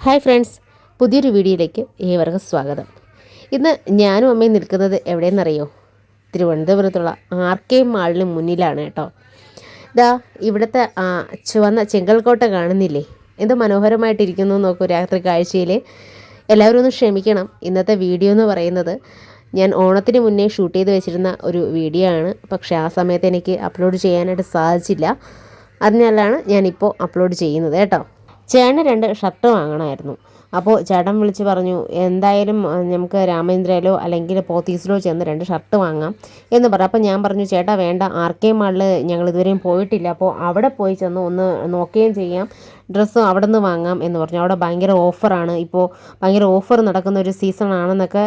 Hi friends, പുതിയൊരു വീഡിയോയിലേക്ക് ഏവർക്കും സ്വാഗതം. ഇന്ന് ഞാനും അമ്മയും നിൽക്കുന്നത് എവിടെയെന്നറിയോ? തിരുവനന്തപുരത്തുള്ള ആർ.കെ. മാളിന് മുന്നിലാണ് കേട്ടോ. ഇതാ ഇവിടുത്തെ ചുവന്ന ചെങ്കൽക്കോട്ട കാണുന്നില്ലേ? എന്ത് മനോഹരമായിട്ടിരിക്കുന്നു നോക്കൂ രാത്രി കാഴ്ചയിൽ. എല്ലാവരും ഒന്ന് ക്ഷമിക്കണം. ഇന്നത്തെ വീഡിയോ എന്ന് പറയുന്നത് ഞാൻ ഓണത്തിന് മുന്നേ ഷൂട്ട് ചെയ്ത് വെച്ചിരുന്ന ഒരു വീഡിയോ ആണ്. പക്ഷേ ആ സമയത്ത് എനിക്ക് അപ്ലോഡ് ചെയ്യാനായിട്ട് സാധിച്ചില്ല. അതിനാലാണ് ഞാനിപ്പോൾ അപ്ലോഡ് ചെയ്യുന്നത് കേട്ടോ. ചേട്ടന് 2 ഷർട്ട് വാങ്ങണമായിരുന്നു. അപ്പോൾ ചേട്ടൻ വിളിച്ച് പറഞ്ഞു, എന്തായാലും നമുക്ക് രാമേന്ദ്രയിലോ അല്ലെങ്കിൽ പോത്തീസിലോ ചെന്ന് 2 ഷർട്ട് വാങ്ങാം എന്ന് പറഞ്ഞു. അപ്പോൾ ഞാൻ പറഞ്ഞു, ചേട്ടാ വേണ്ട, ആർ.കെ. മാളിൽ ഞങ്ങൾ ഇതുവരെയും പോയിട്ടില്ല, അപ്പോൾ അവിടെ പോയി ചെന്ന് ഒന്ന് നോക്കുകയും ചെയ്യാം, ഡ്രസ്സും അവിടെ നിന്ന് വാങ്ങാം എന്ന് പറഞ്ഞു. അവിടെ ഭയങ്കര ഓഫറാണ്, ഇപ്പോൾ ഭയങ്കര ഓഫർ നടക്കുന്ന ഒരു സീസൺ ആണെന്നൊക്കെ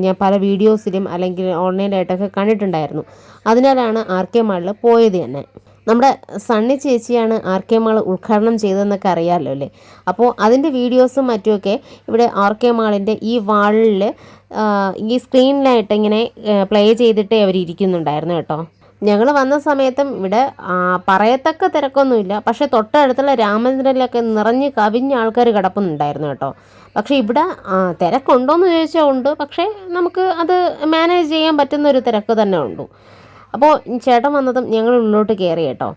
ഞാൻ പല വീഡിയോസിലും അല്ലെങ്കിൽ ഓൺലൈനായിട്ടൊക്കെ കണ്ടിട്ടുണ്ടായിരുന്നു. അതിനാലാണ് ആർ.കെ. മാളിൽ പോയത് തന്നെ. നമ്മുടെ സണ്ണി ചേച്ചിയാണ് ആർ.കെ. മാൾ ഉദ്ഘാടനം ചെയ്തതെന്നൊക്കെ അറിയാമല്ലോ അല്ലേ. അപ്പോൾ അതിൻ്റെ വീഡിയോസും മറ്റുമൊക്കെ ഇവിടെ ആർ.കെ. മാളിൻ്റെ ഈ വാളിൽ ഈ സ്ക്രീനിലായിട്ട് ഇങ്ങനെ പ്ലേ ചെയ്തിട്ട് അവർ ഇരിക്കുന്നുണ്ടായിരുന്നു കേട്ടോ. ഞങ്ങൾ വന്ന സമയത്തും ഇവിടെ പറയത്തക്ക തിരക്കൊന്നുമില്ല, പക്ഷേ തൊട്ടടുത്തുള്ള രാമചന്ദ്രനിലൊക്കെ നിറഞ്ഞ് കവിഞ്ഞ ആൾക്കാർ കിടപ്പുന്നുണ്ടായിരുന്നു കേട്ടോ. പക്ഷേ ഇവിടെ തിരക്കുണ്ടോയെന്ന് ചോദിച്ചാൽ ഉണ്ട്, പക്ഷേ നമുക്ക് അത് മാനേജ് ചെയ്യാൻ പറ്റുന്ന ഒരു തിരക്ക് തന്നെ ഉണ്ട്. അപ്പോൾ ചേട്ടൻ വന്നതും ഞങ്ങൾ ഉള്ളിലോട്ട് കയറി കേട്ടോ.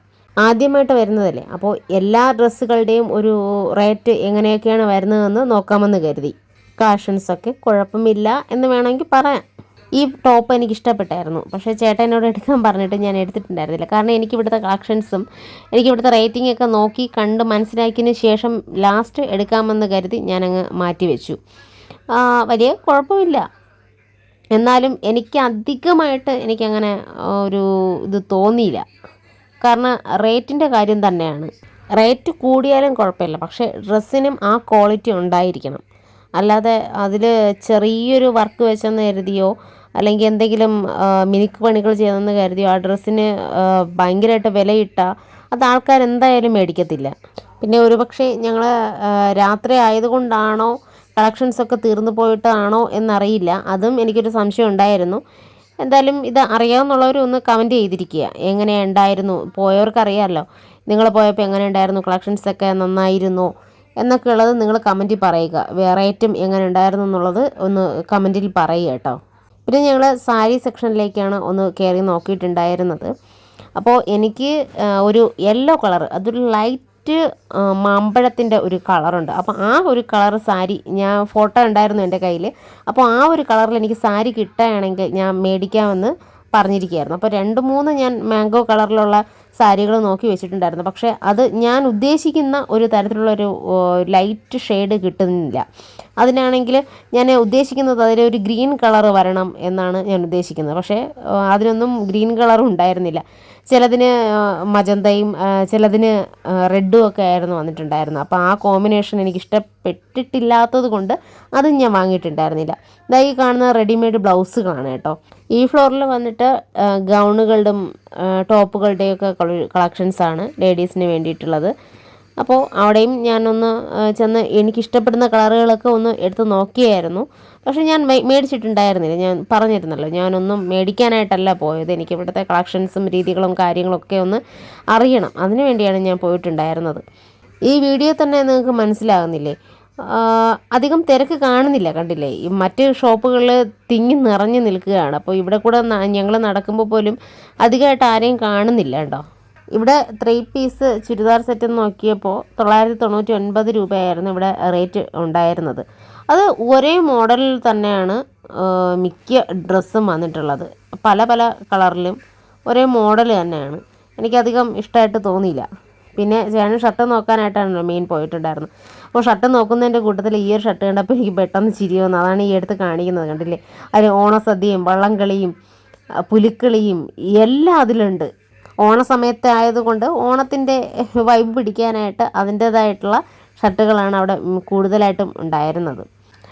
ആദ്യമായിട്ട് വരുന്നതല്ലേ, അപ്പോൾ എല്ലാ ഡ്രസ്സുകളുടെയും ഒരു റേറ്റ് എങ്ങനെയൊക്കെയാണ് വരുന്നതെന്ന് നോക്കാമെന്ന് കരുതി. കളക്ഷൻസൊക്കെ കുഴപ്പമില്ല എന്ന് വേണമെങ്കിൽ പറയാം. ഈ ടോപ്പ് എനിക്ക് ഇഷ്ടപ്പെട്ടായിരുന്നു, പക്ഷേ ചേട്ടൻ എന്നോട് എടുക്കാൻ പറഞ്ഞിട്ട് ഞാൻ എടുത്തിട്ടുണ്ടായിരുന്നില്ല. കാരണം എനിക്കിവിടുത്തെ കളക്ഷൻസും എനിക്കിവിടുത്തെ റേറ്റിംഗ് ഒക്കെ നോക്കി കണ്ട് മനസ്സിലാക്കിയതിന് ശേഷം ലാസ്റ്റ് എടുക്കാമെന്ന് കരുതി ഞാനങ്ങ് മാറ്റി വെച്ചു. വലിയ കുഴപ്പമില്ല, എന്നാലും എനിക്ക് അധികമായിട്ട് എനിക്കങ്ങനെ ഒരു ഇത് തോന്നിയില്ല. കാരണം റേറ്റിൻ്റെ കാര്യം തന്നെയാണ്. റേറ്റ് കൂടിയാലും കുഴപ്പമില്ല, പക്ഷേ ഡ്രസ്സിനും ആ ക്വാളിറ്റി ഉണ്ടായിരിക്കണം. അല്ലാതെ അതിൽ ചെറിയൊരു വർക്ക് വെച്ചെന്ന് കരുതിയോ അല്ലെങ്കിൽ എന്തെങ്കിലും മിനുക്ക് പണികൾ ചെയ്തെന്ന് കരുതിയോ ആ ഡ്രസ്സിന് ഭയങ്കരമായിട്ട് വിലയിട്ടാൽ അത് ആൾക്കാർ എന്തായാലും മേടിക്കത്തില്ല. പിന്നെ ഒരുപക്ഷെ ഞങ്ങൾ രാത്രി ആയതുകൊണ്ടാണോ കളക്ഷൻസൊക്കെ തീർന്നു പോയിട്ടാണോ എന്നറിയില്ല, അതും എനിക്കൊരു സംശയം ഉണ്ടായിരുന്നു. എന്തായാലും ഇത് അറിയാവുന്നുള്ളവർ ഒന്ന് കമൻറ്റ് ചെയ്തിരിക്കുക, എങ്ങനെ ഉണ്ടായിരുന്നു, പോയവർക്കറിയാമല്ലോ, നിങ്ങൾ പോയപ്പോൾ എങ്ങനെ ഉണ്ടായിരുന്നു, കളക്ഷൻസൊക്കെ നന്നായിരുന്നോ എന്നൊക്കെ ഉള്ളത് നിങ്ങൾ കമൻറ്റിൽ പറയുക. റേറ്റും എങ്ങനെ ഉണ്ടായിരുന്നു എന്നുള്ളത് ഒന്ന് കമൻറ്റിൽ പറയുക കേട്ടോ. പിന്നെ ഞങ്ങൾ സാരി സെക്ഷനിലേക്കാണ് ഒന്ന് കയറി നോക്കിയിട്ടുണ്ടായിരുന്നത്. അപ്പോൾ എനിക്ക് ഒരു യെല്ലോ കളർ, അതൊരു ലൈറ്റ് മാമ്പഴത്തിൻ്റെ ഒരു കളറുണ്ട്. അപ്പോൾ ആ ഒരു കളർ സാരി ഞാൻ ഫോട്ടോ ഉണ്ടായിരുന്നു എൻ്റെ കയ്യിൽ. അപ്പോൾ ആ ഒരു കളറിൽ എനിക്ക് സാരി കിട്ടുകയാണെങ്കിൽ ഞാൻ മേടിക്കാമെന്ന് പറഞ്ഞിരിക്കുകയായിരുന്നു. അപ്പോൾ 2-3 ഞാൻ മാംഗോ കളറിലുള്ള സാരികൾ നോക്കി വെച്ചിട്ടുണ്ടായിരുന്നു. പക്ഷേ അത് ഞാൻ ഉദ്ദേശിക്കുന്ന ഒരു തരത്തിലുള്ളൊരു ലൈറ്റ് ഷെയ്ഡ് കിട്ടുന്നില്ല. അതിനാണെങ്കിൽ ഞാൻ ഉദ്ദേശിക്കുന്നത് അതിലൊരു ഗ്രീൻ കളർ വരണം എന്നാണ് ഞാൻ ഉദ്ദേശിക്കുന്നത്. പക്ഷേ അതിനൊന്നും ഗ്രീൻ കളറും ഉണ്ടായിരുന്നില്ല. ചിലതിന് മജന്തയും ചിലതിന് റെഡും ഒക്കെ ആയിരുന്നു വന്നിട്ടുണ്ടായിരുന്നത്. അപ്പോൾ ആ കോമ്പിനേഷൻ എനിക്ക് ഇഷ്ടപ്പെട്ടിട്ടില്ലാത്തത് കൊണ്ട് അതും ഞാൻ വാങ്ങിയിട്ടുണ്ടായിരുന്നില്ല. ഇതാ ഈ കാണുന്ന റെഡിമെയ്ഡ് ബ്ലൗസുകളാണ് കേട്ടോ. ഈ ഫ്ലോറിൽ വന്നിട്ട് ഗൗണുകളുടെയും ടോപ്പുകളുടെയൊക്കെ കളക്ഷൻസാണ് ലേഡീസിന് വേണ്ടിയിട്ടുള്ളത്. അപ്പോൾ അവിടെയും ഞാനൊന്ന് ചെന്ന് എനിക്കിഷ്ടപ്പെടുന്ന കളറുകളൊക്കെ ഒന്ന് എടുത്ത് നോക്കിയായിരുന്നു. പക്ഷേ ഞാൻ മേടിച്ചിട്ടുണ്ടായിരുന്നില്ല. ഞാൻ പറഞ്ഞിരുന്നല്ലോ, ഞാനൊന്നും മേടിക്കാനായിട്ടല്ല പോയത്. എനിക്ക് ഇവിടുത്തെ കളക്ഷൻസും രീതികളും കാര്യങ്ങളൊക്കെ ഒന്ന് അറിയണം, അതിനു വേണ്ടിയാണ് ഞാൻ പോയിട്ടുണ്ടായിരുന്നത്. ഈ വീഡിയോ തന്നെ നിങ്ങൾക്ക് മനസ്സിലാകുന്നില്ലേ, അധികം തിരക്ക് കാണുന്നില്ല, കണ്ടില്ലേ? ഈ മറ്റ് ഷോപ്പുകളിൽ തിങ്ങി നിറഞ്ഞു നിൽക്കുകയാണ്. അപ്പോൾ ഇവിടെ കൂടെ ഞങ്ങൾ നടക്കുമ്പോൾ പോലും അധികമായിട്ട് ആരെയും കാണുന്നില്ല കേട്ടോ. ഇവിടെ 3 പീസ് ചുരിദാർ സെറ്റ് നോക്കിയപ്പോൾ 999 രൂപയായിരുന്നു ഇവിടെ റേറ്റ് ഉണ്ടായിരുന്നത്. അത് ഒരേ മോഡലിൽ തന്നെയാണ് മിക്ക ഡ്രസ്സും വന്നിട്ടുള്ളത്. പല പല കളറിലും ഒരേ മോഡൽ തന്നെയാണ്. എനിക്കധികം ഇഷ്ടമായിട്ട് തോന്നിയില്ല. പിന്നെ ചേട്ടൻ ഷർട്ട് നോക്കാനായിട്ടാണല്ലോ മെയിൻ പോയിട്ടുണ്ടായിരുന്നു. അപ്പോൾ ഷർട്ട് നോക്കുന്നതിൻ്റെ കൂട്ടത്തിൽ ഈ ഒരു ഷർട്ട് കണ്ടപ്പോൾ എനിക്ക് പെട്ടെന്ന് ചിരി വന്നു. അതാണ് ഈ അടുത്ത് കാണിക്കുന്നത്, കണ്ടില്ലേ? അതിൽ ഓണസദ്യയും വള്ളംകളിയും പുലിക്കളിയും എല്ലാം അതിലുണ്ട്. ഓണസമയത്ത് ആയതുകൊണ്ട് ഓണത്തിൻ്റെ വൈബ് പിടിക്കാനായിട്ട് അതിൻ്റേതായിട്ടുള്ള ഷർട്ടുകളാണ് അവിടെ കൂടുതലായിട്ടും ഉണ്ടായിരുന്നത്.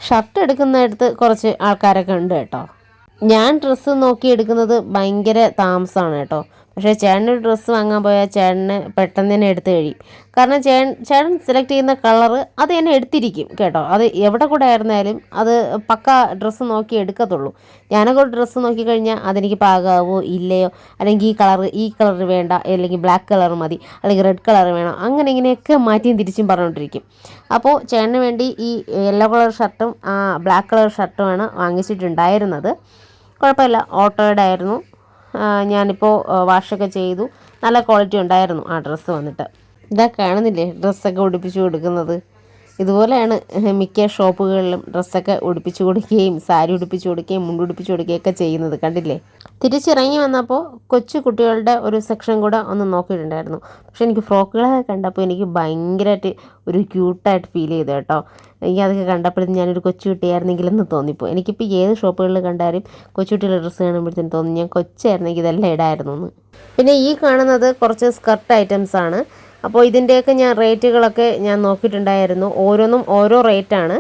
ഷർട്ട് എടുക്കുന്നിടത്ത് കുറച്ച് ആൾക്കാരൊക്കെ ഉണ്ട് കേട്ടോ. ഞാൻ ഡ്രസ്സ് നോക്കി എടുക്കുന്നത് ഭയങ്കര താമസമാണ് കേട്ടോ. പക്ഷേ ചേട്ടനൊരു ഡ്രസ്സ് വാങ്ങാൻ പോയാൽ ചേട്ടന് പെട്ടെന്ന് തന്നെ എടുത്ത് കഴിയും. കാരണം ചേട്ടൻ സെലക്ട് ചെയ്യുന്ന കളറ് അത് തന്നെ എടുത്തിരിക്കും കേട്ടോ. അത് എവിടെ കൂടെ ആയിരുന്നാലും അത് പക്ക ഡ്രസ്സ് നോക്കി എടുക്കത്തുള്ളൂ. ഞാനൊക്കെ ഒരു ഡ്രസ്സ് നോക്കിക്കഴിഞ്ഞാൽ അതെനിക്ക് പാകാവോ ഇല്ലയോ, അല്ലെങ്കിൽ ഈ കളർ വേണ്ട, അല്ലെങ്കിൽ ബ്ലാക്ക് കളർ മതി, അല്ലെങ്കിൽ റെഡ് കളർ വേണം, അങ്ങനെ ഇങ്ങനെയൊക്കെ മാറ്റിയും തിരിച്ചും പറഞ്ഞുകൊണ്ടിരിക്കും. അപ്പോൾ ചേട്ടന് വേണ്ടി ഈ യെല്ലോ കളർ ഷർട്ടും ബ്ലാക്ക് കളർ ഷർട്ടുമാണ് വാങ്ങിച്ചിട്ടുണ്ടായിരുന്നത്. കുഴപ്പമില്ല, ഓട്ടോയുടെ ആയിരുന്നു. ഞാനിപ്പോൾ വാഷൊക്കെ ചെയ്തു. നല്ല ക്വാളിറ്റി ഉണ്ടായിരുന്നു ആ ഡ്രസ്സ് വന്നിട്ട്. ഇതാ കാണുന്നില്ലേ ഡ്രസ്സൊക്കെ ഉടുപ്പിച്ച് കൊടുക്കുന്നത്. ഇതുപോലെയാണ് മിക്ക ഷോപ്പുകളിലും ഡ്രസ്സൊക്കെ ഉടുപ്പിച്ച് കൊടുക്കുകയും സാരി ഉടുപ്പിച്ച് കൊടുക്കുകയും മുണ്ടുടുപ്പിച്ച് കൊടുക്കുകയൊക്കെ ചെയ്യുന്നത് കണ്ടില്ലേ. തിരിച്ചിറങ്ങി വന്നപ്പോൾ കൊച്ചു കുട്ടികളുടെ ഒരു സെക്ഷൻ കൂടെ ഒന്ന് നോക്കിയിട്ടുണ്ടായിരുന്നു. പക്ഷേ എനിക്ക് ഫ്രോക്കുകളൊക്കെ കണ്ടപ്പോൾ എനിക്ക് ഭയങ്കരമായിട്ട് ഒരു ക്യൂട്ടായിട്ട് ഫീൽ ചെയ്തു കേട്ടോ. എനിക്കതൊക്കെ കണ്ടപ്പോഴത്തേക്കും ഞാനൊരു കൊച്ചുകുട്ടിയായിരുന്നെങ്കിലെന്ന് തോന്നിപ്പോൾ. എനിക്കിപ്പോൾ ഏത് ഷോപ്പുകളിൽ കണ്ടാലും കൊച്ചുകുട്ടികളുടെ ഡ്രസ്സ് കാണുമ്പോഴത്തേനും തോന്നി ഞാൻ കൊച്ചായിരുന്നെങ്കിൽ ഇതെല്ലാം ഇടായിരുന്നു എന്ന്. പിന്നെ ഈ കാണുന്നത് കുറച്ച് സ്കർട്ട് ഐറ്റംസ് ആണ്. അപ്പോൾ ഇതിൻ്റെയൊക്കെ ഞാൻ റേറ്റുകളൊക്കെ ഞാൻ നോക്കിയിട്ടുണ്ടായിരുന്നു. ഓരോന്നും ഓരോ റേറ്റാണ്.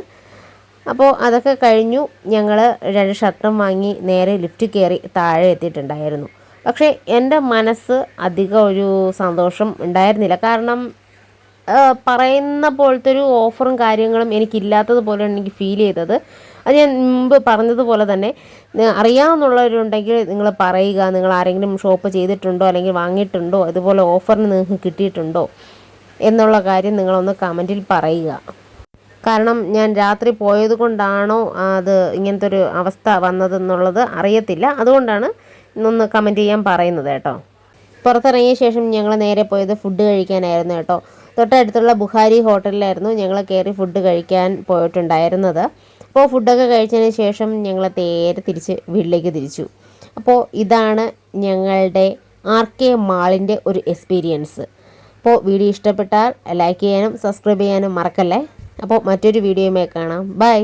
അപ്പോൾ അതൊക്കെ കഴിഞ്ഞു. ഞങ്ങൾ 2 ഷർട്ടും വാങ്ങി നേരെ ലിഫ്റ്റ് കയറി താഴെ എത്തിയിട്ടുണ്ടായിരുന്നു. പക്ഷേ എൻ്റെ മനസ്സ് അധികം ഒരു സന്തോഷം ഉണ്ടായിരുന്നില്ല. കാരണം പറയുന്ന പോലത്തെ ഒരു ഓഫറും കാര്യങ്ങളും എനിക്കില്ലാത്തതുപോലെയാണ് എനിക്ക് ഫീൽ ചെയ്തത്. അത് ഞാൻ മുമ്പ് പറഞ്ഞതുപോലെ തന്നെ അറിയാവുന്നവരുണ്ടെങ്കിൽ നിങ്ങൾ പറയുക, നിങ്ങൾ ആരെങ്കിലും ഷോപ്പ് ചെയ്തിട്ടുണ്ടോ അല്ലെങ്കിൽ വാങ്ങിയിട്ടുണ്ടോ, ഇതുപോലെ ഓഫറിന് നിങ്ങൾക്ക് കിട്ടിയിട്ടുണ്ടോ എന്നുള്ള കാര്യം നിങ്ങളൊന്ന് കമൻറ്റിൽ പറയുക. കാരണം ഞാൻ രാത്രി പോയത് കൊണ്ടാണോ അത് ഇങ്ങനത്തെ ഒരു അവസ്ഥ വന്നതെന്നുള്ളത് അറിയത്തില്ല. അതുകൊണ്ടാണ് ഒന്ന് കമൻറ്റ് ചെയ്യാൻ പറയുന്നത് കേട്ടോ. പുറത്തിറങ്ങിയ ശേഷം ഞങ്ങൾ നേരെ പോയത് ഫുഡ് കഴിക്കാനായിരുന്നു കേട്ടോ. തൊട്ടടുത്തുള്ള ബുഹാരി ഹോട്ടലിലായിരുന്നു ഞങ്ങൾ കയറി ഫുഡ് കഴിക്കാൻ പോയിട്ടുണ്ടായിരുന്നത്. അപ്പോൾ ഫുഡൊക്കെ കഴിച്ചതിന് ശേഷം ഞങ്ങൾ നേരെ തിരിച്ച് വീട്ടിലേക്ക് തിരിച്ചു. അപ്പോൾ ഇതാണ് ഞങ്ങളുടെ RK മാളിൻ്റെ ഒരു എക്സ്പീരിയൻസ്. അപ്പോൾ വീഡിയോ ഇഷ്ടപ്പെട്ടാൽ ലൈക്ക് ചെയ്യാനും സബ്സ്ക്രൈബ് ചെയ്യാനും മറക്കല്ലേ. അപ്പോൾ മറ്റൊരു വീഡിയോയുമായി കാണാം. ബൈ.